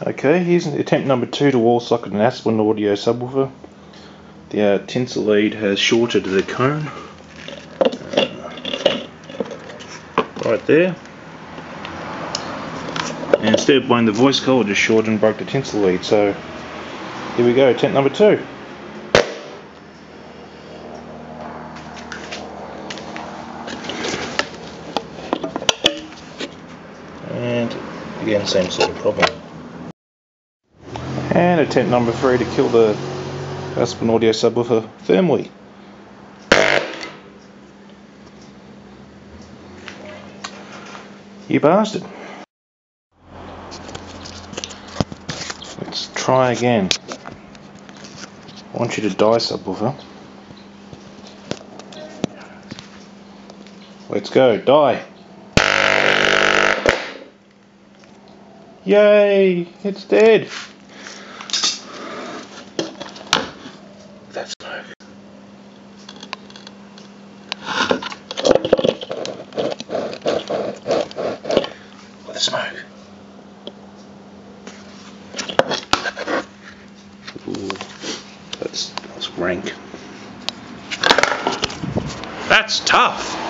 Okay, here's attempt number 2 to wall socket an Aspland audio subwoofer. The tinsel lead has shorted the cone right there, and instead of blowing the voice coil, it just shorted and broke the tinsel lead. So here we go, attempt number 2. And again, same sort of problem. And attempt number 3 to kill the Aspland audio subwoofer thermally. You bastard. Let's try again. I want you to die, subwoofer. Let's go, die. Yay, it's dead. That smoke. Look at the smoke. Ooh, that's rank. That's tough.